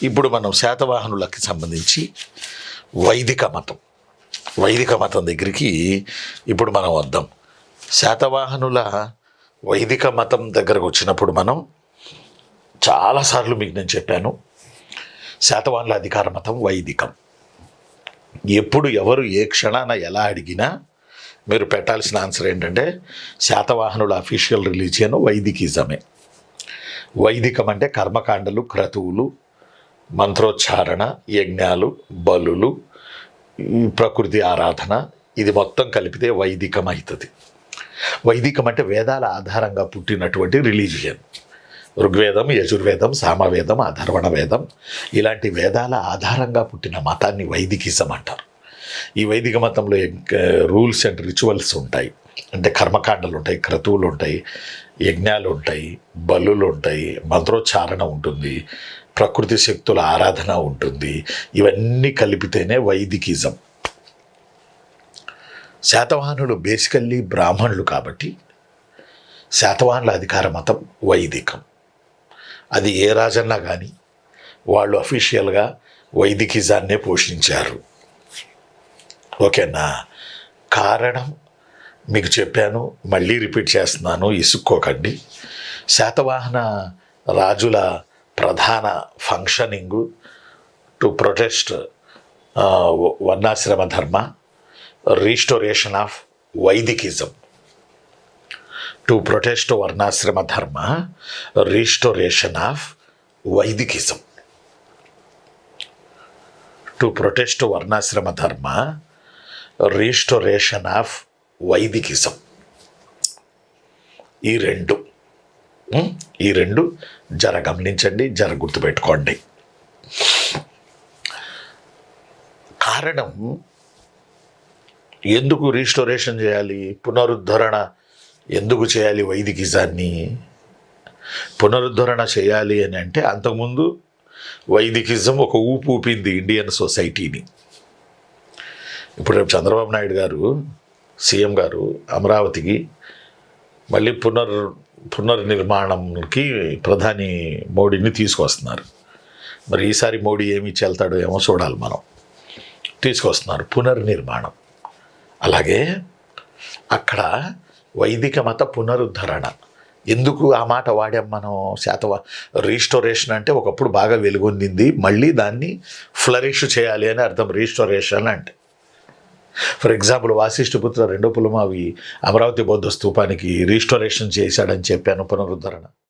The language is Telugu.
ఇప్పుడు మనం శాతవాహనులకి సంబంధించి వైదిక మతం దగ్గరికి ఇప్పుడు మనం వద్దాం. శాతవాహనుల వైదిక మతం దగ్గరకు వచ్చినప్పుడు మనం చాలాసార్లు మీకు నేను చెప్పాను, శాతవాహనుల అధికార మతం వైదికం. ఎప్పుడు ఎవరు ఏ క్షణాన ఎలా అడిగినా మీరు పెట్టాల్సిన ఆన్సర్ ఏంటంటే శాతవాహనుల అఫీషియల్ రిలీజియన్ వైదికిజమే. వైదికం అంటే కర్మకాండలు, క్రతువులు, మంత్రోచ్చారణ, యజ్ఞాలు, బలులు, ప్రకృతి ఆరాధన, ఇది మొత్తం కలిపితే వైదికం అవుతుంది. వైదికం అంటే వేదాల ఆధారంగా పుట్టినటువంటి రిలీజియన్. ఋగ్వేదం, యజుర్వేదం, సామవేదం, అథర్వణ వేదం ఇలాంటి వేదాల ఆధారంగా పుట్టిన మతాన్ని వైదికిజం అంటారు. ఈ వైదిక మతంలో రూల్స్ అండ్ రిచువల్స్ ఉంటాయి. అంటే కర్మకాండలు ఉంటాయి, క్రతువులు ఉంటాయి, యజ్ఞాలు ఉంటాయి, బలులు ఉంటాయి, మంత్రోచ్చారణ ఉంటుంది, ప్రకృతి శక్తుల ఆరాధన ఉంటుంది. ఇవన్నీ కలిపితేనే వైదికిజం. శాతవాహనులు బేసికల్లీ బ్రాహ్మణులు కాబట్టి శాతవాహనుల అధికార మతం వైదికం. అది ఏ రాజన్నా కానీ వాళ్ళు అఫీషియల్గా వైదికిజాన్నే పోషించారు. ఓకేనా? కారణం మీకు చెప్పాను, మళ్ళీ రిపీట్ చేస్తున్నాను, ఇసుక్కోకండి. శాతవాహన రాజుల ప్రధాన ఫంక్షనింగు టు ప్రొటెస్ట్ వర్ణాశ్రమ ధర్మ, రీస్టోరేషన్ ఆఫ్ వైదికిజం. టు ప్రొటెస్ట్ వర్ణాశ్రమ ధర్మ, రీస్టోరేషన్ ఆఫ్ వైదికిజం. టు ప్రొటెస్ట్ వర్ణాశ్రమ ధర్మ, రీస్టోరేషన్ ఆఫ్ వైదికిజం. ఈ రెండు జర గమనించండి, జర గుర్తుపెట్టుకోండి. కారణం ఎందుకు రీస్టోరేషన్ చేయాలి, పునరుద్ధరణ ఎందుకు చేయాలి వైదికిజాన్ని? పునరుద్ధరణ చేయాలి అని అంటే అంతకుముందు వైదికిజం ఒక ఊపు ఊపింది ఇండియన్ సొసైటీని. ఇప్పుడు రేపు చంద్రబాబు నాయుడు గారు, సీఎం గారు అమరావతికి మళ్ళీ పునర్నిర్మాణంకి ప్రధాని మోడీని తీసుకొస్తున్నారు. మరి ఈసారి మోడీ ఏమి చెల్తాడో ఏమో చూడాలి మనం. తీసుకొస్తున్నారు పునర్నిర్మాణం. అలాగే అక్కడ వైదిక మత పునరుద్ధరణ ఎందుకు ఆ మాట వాడాం మనం? రీస్టోరేషన్ అంటే ఒకప్పుడు బాగా వెలుగొందింది, మళ్ళీ దాన్ని ఫ్లరిష్ చేయాలి అని అర్థం రీస్టోరేషన్ అంటే. ఫర్ ఎగ్జాంపుల్ వాసిష్ఠపుత్ర రెండో పులమావి అమరావతి బౌద్ధ స్తూపానికి రీస్టోరేషన్ చేశాడని చెప్పాను, పునరుద్ధరణ.